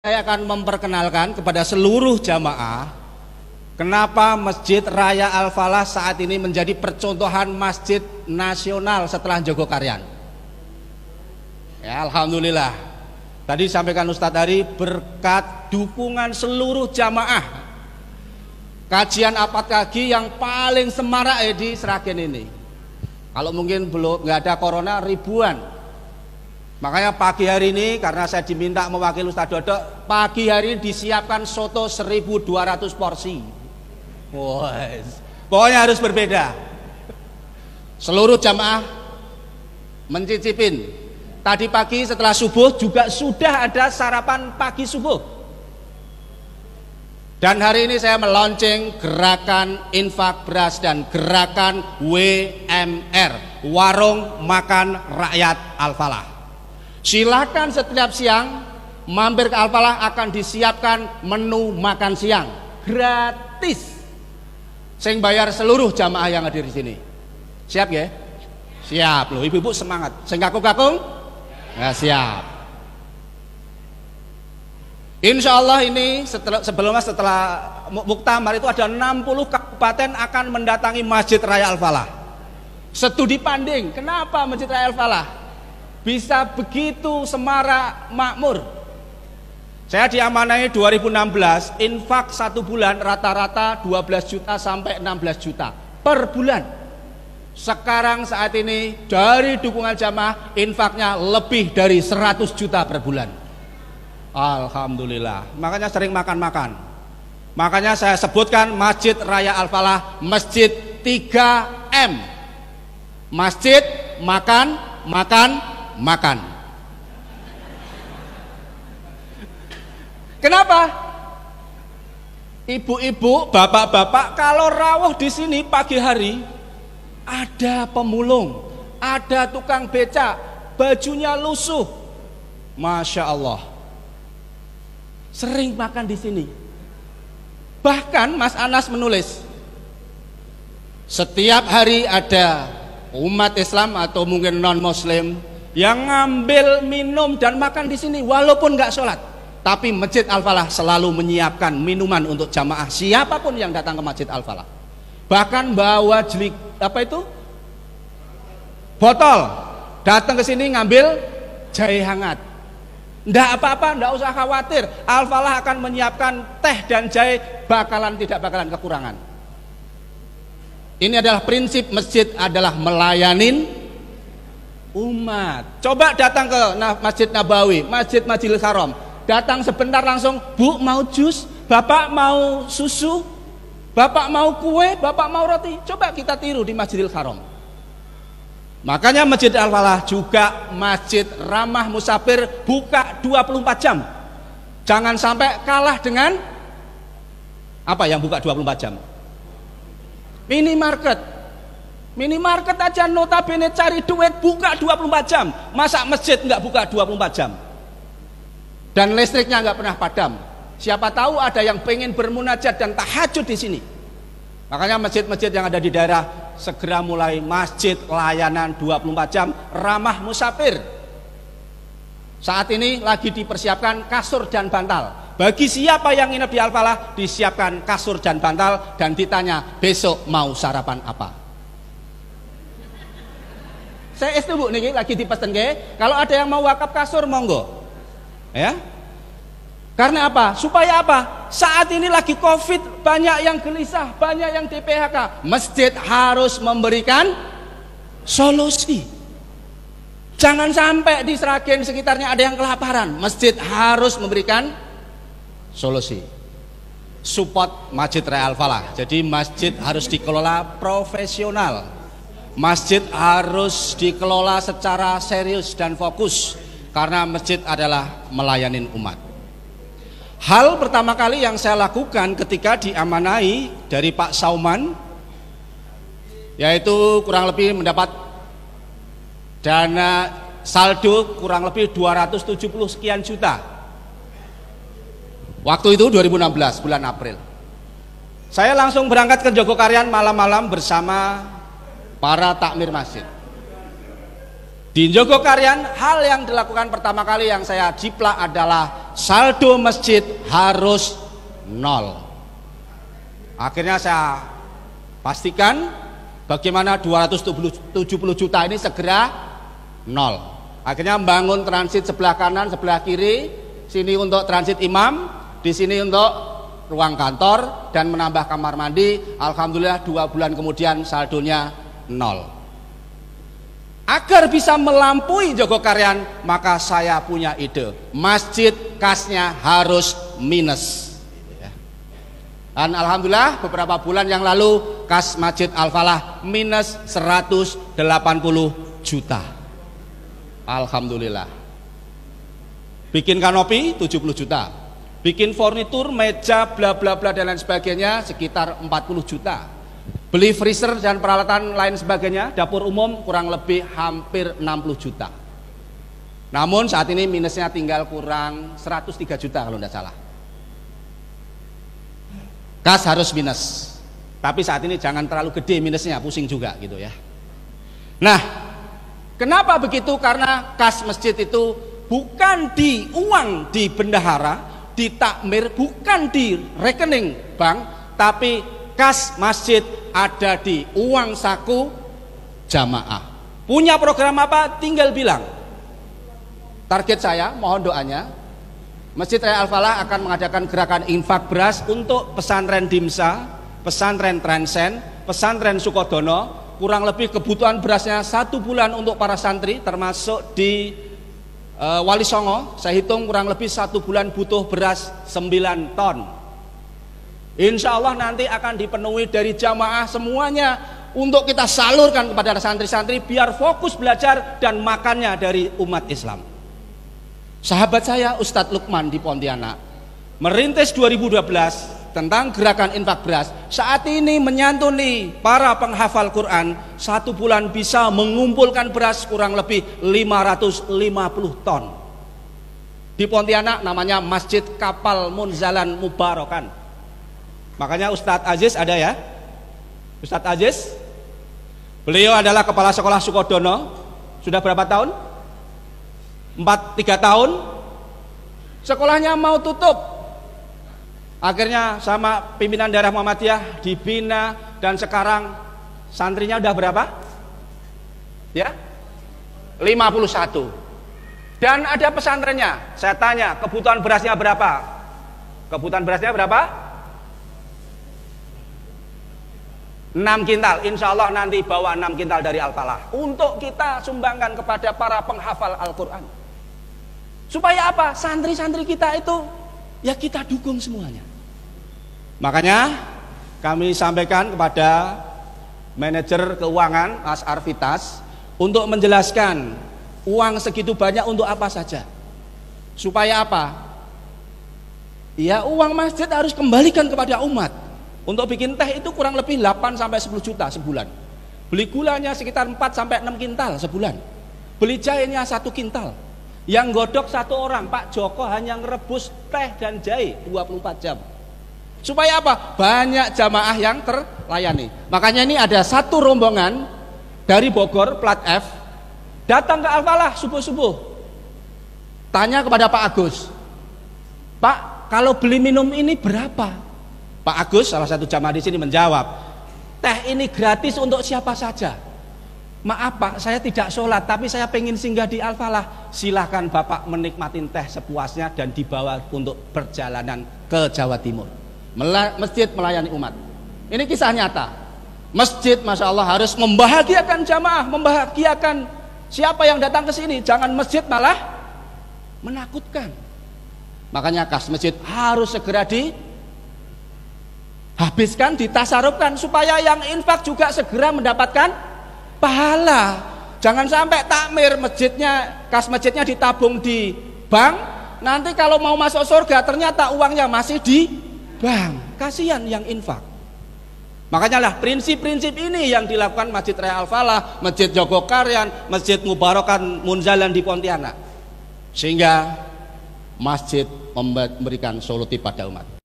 saya akan memperkenalkan kepada seluruh jamaah kenapa Masjid Raya Al-Falah saat ini menjadi percontohan masjid nasional setelah Jogokarian. Ya, alhamdulillah. Tadi sampaikan Ustadz Hari, berkat dukungan seluruh jamaah kajian apad kaki yang paling semarak di Sragen ini. Kalau mungkin belum nggak ada corona ribuan. Makanya pagi hari ini karena saya diminta mewakili Ustadz Dodo, pagi hari ini disiapkan soto 1.200 porsi. Pokoknya harus berbeda. Seluruh jamaah mencicipin. Tadi pagi setelah subuh juga sudah ada sarapan pagi subuh. Dan hari ini saya melonceng gerakan infak beras dan gerakan WMR, Warung Makan Rakyat Al-Falah. Silakan setiap siang mampir ke Al-Falah, akan disiapkan menu makan siang gratis. Sing bayar seluruh jamaah yang hadir di sini. Siap ya? Siap loh, ibu-ibu semangat. Sing kakung-kakung? Ya, siap. Insya Allah ini setelah muktamar itu ada 60 kabupaten akan mendatangi Masjid Raya Al-Falah. Studi banding, kenapa Masjid Raya Al-Falah bisa begitu semarak makmur? Saya diamanai 2016, infak 1 bulan rata-rata 12 juta sampai 16 juta per bulan. Sekarang saat ini dari dukungan jamaah infaknya lebih dari 100 juta per bulan. Alhamdulillah. Makanya sering makan-makan. Makanya saya sebutkan Masjid Raya Al-Falah Masjid 3M. Masjid makan, makan, makan. Kenapa? Ibu-ibu, bapak-bapak kalau rawuh di sini pagi hari ada pemulung, ada tukang becak, bajunya lusuh. Masya Allah. Sering makan di sini. Bahkan Mas Anas menulis, setiap hari ada umat Islam atau mungkin non Muslim yang ngambil minum dan makan di sini walaupun nggak sholat, tapi Masjid Al-Falah selalu menyiapkan minuman untuk jamaah siapapun yang datang ke Masjid Al-Falah. Bahkan bawa jelik botol, datang ke sini ngambil jahe hangat. Nggak apa-apa, nggak usah khawatir. Al-Falah akan menyiapkan teh dan jahe, tidak bakalan kekurangan. Ini adalah prinsip masjid, adalah melayanin umat. Coba datang ke Masjid Nabawi, Masjid Masjidil Haram, datang sebentar langsung, Bu mau jus, Bapak mau susu, Bapak mau kue, Bapak mau roti. Coba kita tiru di Masjidil Haram. Makanya Masjid Al-Falah juga masjid ramah musafir, buka 24 jam. Jangan sampai kalah dengan apa yang buka 24 jam? Minimarket. Minimarket aja notabene cari duit buka 24 jam. Masa masjid nggak buka 24 jam? Dan listriknya nggak pernah padam. Siapa tahu ada yang pengen bermunajat dan tahajud di sini. Makanya masjid-masjid yang ada di daerah segera mulai masjid layanan 24 jam ramah musafir. Saat ini lagi dipersiapkan kasur dan bantal. Bagi siapa yang nginep di Al-Falah disiapkan kasur dan bantal dan ditanya besok mau sarapan apa. Saya Bu nih lagi dipesen kalau ada yang mau wakaf kasur monggo. Ya. Karena apa? Supaya apa? Saat ini lagi Covid, banyak yang gelisah, banyak yang di PHK. Masjid harus memberikan solusi. Jangan sampai di Sragen sekitarnya ada yang kelaparan. Masjid harus memberikan solusi. Support Masjid Raya Al-Falah. Jadi masjid harus dikelola profesional. Masjid harus dikelola secara serius dan fokus. Karena masjid adalah melayanin umat. Hal pertama kali yang saya lakukan ketika diamanai dari Pak Sauman, yaitu kurang lebih mendapat dana saldo kurang lebih 270 sekian juta. Waktu itu 2016 bulan April. Saya langsung berangkat ke Jogokarian malam-malam bersama para takmir masjid. Di Jogokarian hal yang dilakukan pertama kali yang saya jiplak adalah saldo masjid harus nol. Akhirnya saya pastikan bagaimana 270 juta ini segera nol. Akhirnya membangun transit sebelah kanan, sebelah kiri, sini untuk transit imam, di sini untuk ruang kantor, dan menambah kamar mandi. Alhamdulillah 2 bulan kemudian saldonya nol. Agar bisa melampaui Jogokarian, maka saya punya ide, masjid kasnya harus minus. Dan alhamdulillah beberapa bulan yang lalu kas Masjid Al-Falah minus 180 juta. Alhamdulillah. Bikin kanopi 70 juta. Bikin furnitur, meja, bla bla bla dan lain sebagainya sekitar 40 juta. Beli freezer dan peralatan lain sebagainya, dapur umum kurang lebih hampir 60 juta. Namun saat ini minusnya tinggal kurang 103 juta kalau tidak salah. Kas harus minus. Tapi saat ini jangan terlalu gede minusnya, pusing juga gitu ya. Nah, kenapa begitu? Karena kas masjid itu bukan di uang di bendahara, di takmir, bukan di rekening bank, tapi kas masjid ada di uang saku jamaah. Punya program apa? Tinggal bilang. Target saya, mohon doanya, Masjid Raya Al-Falah akan mengadakan gerakan infak beras untuk pesantren Dimsa, pesantren Trensen, pesantren Sukodono. Kurang lebih kebutuhan berasnya 1 bulan untuk para santri, termasuk di Wali Songo. Saya hitung kurang lebih 1 bulan butuh beras 9 ton. Insya Allah nanti akan dipenuhi dari jamaah semuanya untuk kita salurkan kepada santri-santri biar fokus belajar dan makannya dari umat Islam. Sahabat saya Ustadz Lukman di Pontianak merintis 2012 tentang gerakan infak beras. Saat ini menyantuni para penghafal Quran, 1 bulan bisa mengumpulkan beras kurang lebih 550 ton. Di Pontianak namanya Masjid Kapal Munzalan Mubarokan. Makanya Ustadz Aziz ada ya, Ustadz Aziz, beliau adalah kepala sekolah Sukodono. Sudah berapa tahun? 3 tahun. Sekolahnya mau tutup. Akhirnya sama pimpinan daerah Muhammadiyah dibina, dan sekarang santrinya udah berapa? Ya, 51. Dan ada pesantrennya. Saya tanya, kebutuhan berasnya berapa? Kebutuhan berasnya berapa? 6 kintal, insya Allah nanti bawa 6 kintal dari Al-Falah untuk kita sumbangkan kepada para penghafal Al-Quran. Supaya apa? Santri-santri kita itu ya kita dukung semuanya. Makanya kami sampaikan kepada manajer keuangan Mas Arvitas untuk menjelaskan uang segitu banyak untuk apa saja. Supaya apa? Ya uang masjid harus kembalikan kepada umat. Untuk bikin teh itu kurang lebih 8 sampai 10 juta sebulan. Beli gulanya sekitar 4 sampai 6 kintal sebulan. Beli jahenya 1 kintal. Yang godok 1 orang, Pak Joko hanya ngerebus teh dan jahe 24 jam. Supaya apa? Banyak jamaah yang terlayani. Makanya ini ada 1 rombongan dari Bogor plat F datang ke Al-Falah subuh-subuh. Tanya kepada Pak Agus, Pak, kalau beli minum ini berapa? Pak Agus, salah satu jamaah di sini menjawab, teh ini gratis untuk siapa saja. Maaf Pak, saya tidak sholat, tapi saya pengen singgah di Al-Falah. Silahkan Bapak menikmatin teh sepuasnya dan dibawa untuk perjalanan ke Jawa Timur. Masjid melayani umat. Ini kisah nyata. Masjid, masya Allah, harus membahagiakan jamaah, membahagiakan siapa yang datang ke sini. Jangan masjid malah menakutkan. Makanya kas masjid harus segera habiskan, ditasarufkan supaya yang infak juga segera mendapatkan pahala. Jangan sampai takmir masjidnya, kas masjidnya ditabung di bank, nanti kalau mau masuk surga ternyata uangnya masih di bank. Kasihan yang infak. Makanya lah prinsip-prinsip ini yang dilakukan Masjid Raya Al-Falah, Masjid Jogokarian, Masjid Mubarokan Munzalan di Pontianak, sehingga masjid memberikan solusi pada umat.